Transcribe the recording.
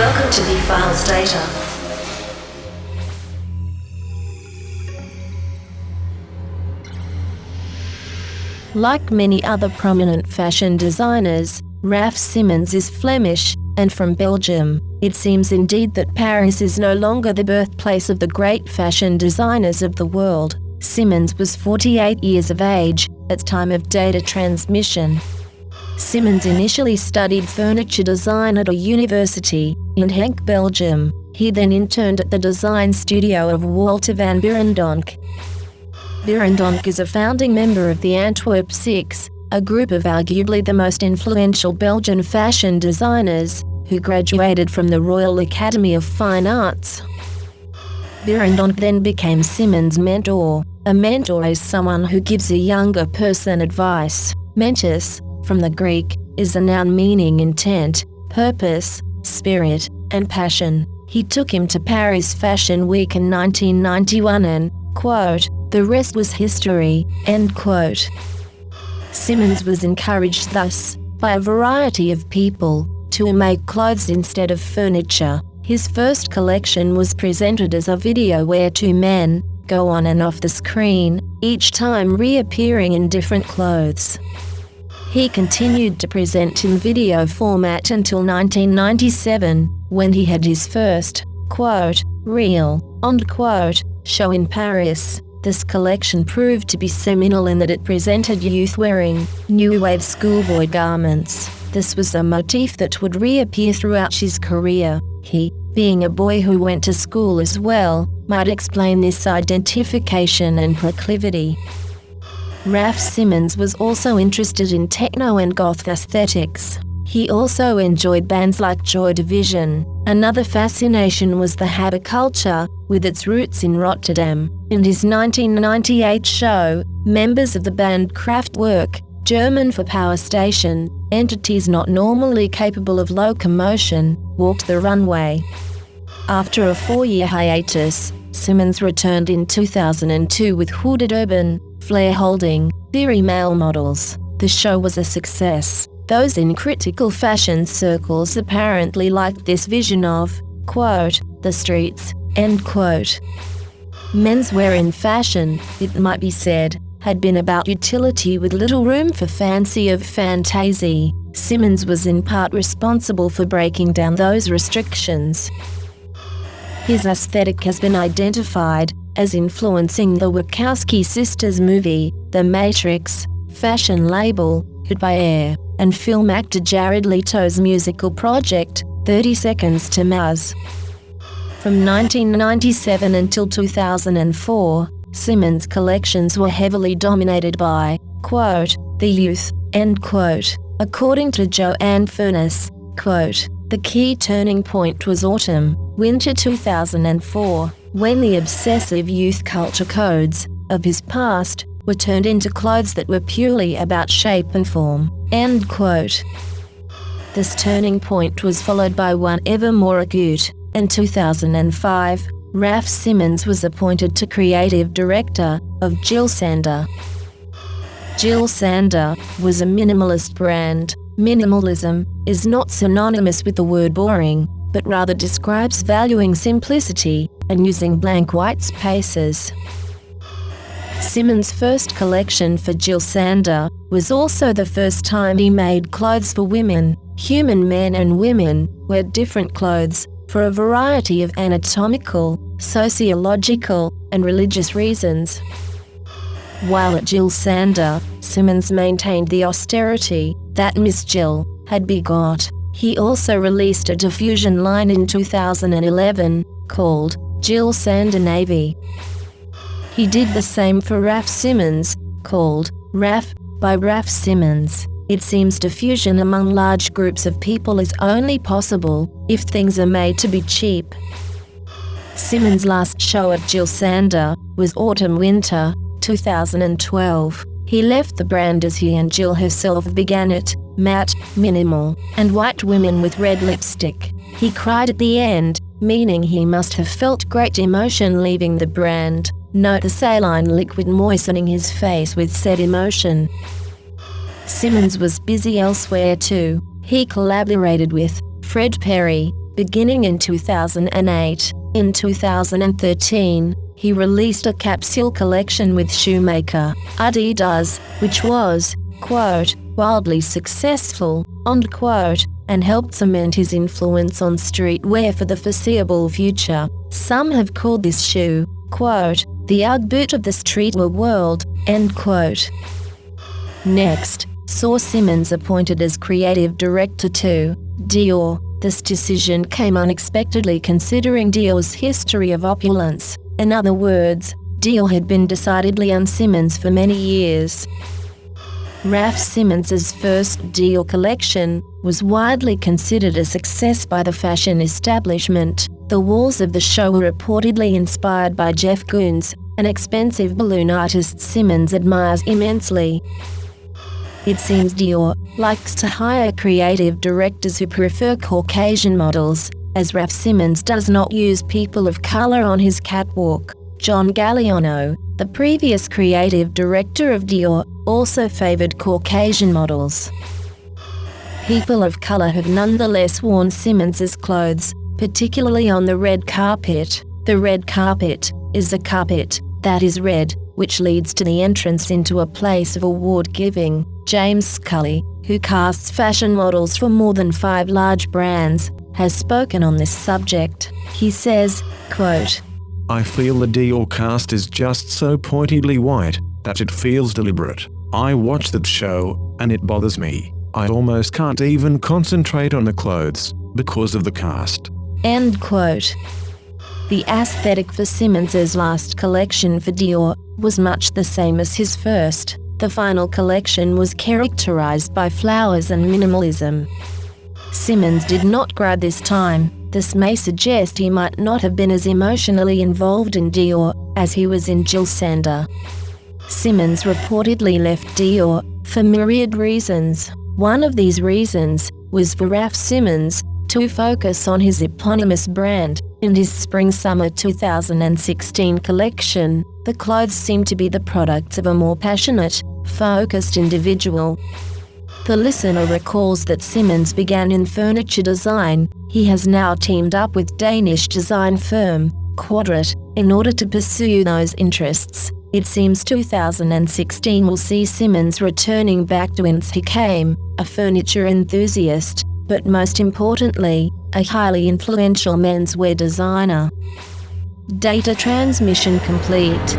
Welcome to VFILES.DATA. Like many other prominent fashion designers, Raf Simons is Flemish and from Belgium. It seems indeed that Paris is no longer the birthplace of the great fashion designers of the world. Simons was 48 years of age at time of data transmission. Simons initially studied furniture design at a university in Henk, Belgium. He then interned at the design studio of Walter Van Beirendonck. Beirendonck is a founding member of the Antwerp Six, a group of arguably the most influential Belgian fashion designers, who graduated from the Royal Academy of Fine Arts. Beirendonck then became Simons' mentor. A mentor is someone who gives a younger person advice. Mentis, from the Greek, is a noun meaning intent, purpose, spirit, and passion. He took him to Paris Fashion Week in 1991 and, quote, "The rest was history," end quote. Simons was encouraged thus, by a variety of people, to make clothes instead of furniture. His first collection was presented as a video where two men go on and off the screen, each time reappearing in different clothes. He continued to present in video format until 1997, when he had his first, quote, "real," end quote, show in Paris. This collection proved to be seminal in that it presented youth wearing new wave schoolboy garments. This was a motif that would reappear throughout his career. He, being a boy who went to school as well, might explain this identification and proclivity. Raf Simons was also interested in techno and goth aesthetics. He also enjoyed bands like Joy Division. Another fascination was the HABA culture, with its roots in Rotterdam. In his 1998 show, members of the band Kraftwerk, German for power station, entities not normally capable of locomotion, walked the runway. After a 4-year hiatus, Simons returned in 2002 with hooded urban, flare-holding, theory male models. The show was a success. Those in critical fashion circles apparently liked this vision of, quote, "the streets," end quote. Menswear in fashion, it might be said, had been about utility with little room for fancy of fantasy. Simons was in part responsible for breaking down those restrictions. His aesthetic has been identified as influencing the Wachowski sisters movie, The Matrix, fashion label, Hit by Air, and film actor Jared Leto's musical project, 30 Seconds to Mars. From 1997 until 2004, Simons' collections were heavily dominated by, quote, "the youth," end quote. According to Joanne Furness, quote, "the key turning point was autumn-winter 2004, when the obsessive youth culture codes of his past were turned into clothes that were purely about shape and form," end quote. This turning point was followed by one ever more acute. In 2005, Raf Simons was appointed to creative director of Jil Sander. Jil Sander was a minimalist brand. Minimalism is not synonymous with the word boring, but rather describes valuing simplicity and using blank white spaces. Simons' first collection for Jil Sander was also the first time he made clothes for women. Human men and women wear different clothes for a variety of anatomical, sociological, and religious reasons. While at Jil Sander, Simons maintained the austerity that Miss Jil had begot. He also released a diffusion line in 2011 called Jil Sander Navy. He did the same for Raf Simons, called Raf by Raf Simons. It seems diffusion among large groups of people is only possible if things are made to be cheap. Simons' last show at Jil Sander was Autumn-Winter 2012. He left the brand as he and Jil herself began it, matte, minimal, and white women with red lipstick. He cried at the end, meaning he must have felt great emotion leaving the brand. Note the saline liquid moistening his face with said emotion. Simons was busy elsewhere too. He collaborated with Fred Perry, beginning in 2008. In 2013, he released a capsule collection with shoemaker Adidas, which was, quote, wildly successful, end quote, and helped cement his influence on streetwear for the foreseeable future. Some have called this shoe, quote, the Ugg boot of the streetwear world, end quote. Next, saw Simons appointed as creative director to Dior. This decision came unexpectedly considering Dior's history of opulence. In other words, Dior had been decidedly un-Simons for many years. Raf Simons's first Dior collection was widely considered a success by the fashion establishment. The walls of the show were reportedly inspired by Jeff Koons, an expensive balloon artist Simons admires immensely. It seems Dior likes to hire creative directors who prefer Caucasian models, as Raf Simons does not use people of color on his catwalk. John Galliano, the previous creative director of Dior, also favored Caucasian models. People of color have nonetheless worn Simons's clothes, particularly on the red carpet. The red carpet is a carpet that is red, which leads to the entrance into a place of award-giving. James Scully, who casts fashion models for more than 5 large brands, has spoken on this subject. He says, quote, I feel the Dior cast is just so pointedly white that it feels deliberate. I watch that show, and it bothers me. I almost can't even concentrate on the clothes because of the cast. End quote. The aesthetic for Simons's last collection for Dior was much the same as his first. The final collection was characterized by flowers and minimalism. Simons did not grow this time. This may suggest he might not have been as emotionally involved in Dior as he was in Jil Sander. Simons reportedly left Dior for myriad reasons. One of these reasons was for Raf Simons to focus on his eponymous brand. In his spring-summer 2016 collection, the clothes seem to be the products of a more passionate, focused individual. The listener recalls that Simons began in furniture design. He has now teamed up with Danish design firm Quadrat in order to pursue those interests. It seems 2016 will see Simons returning back to whence he came, a furniture enthusiast, but most importantly, a highly influential menswear designer. Data transmission complete.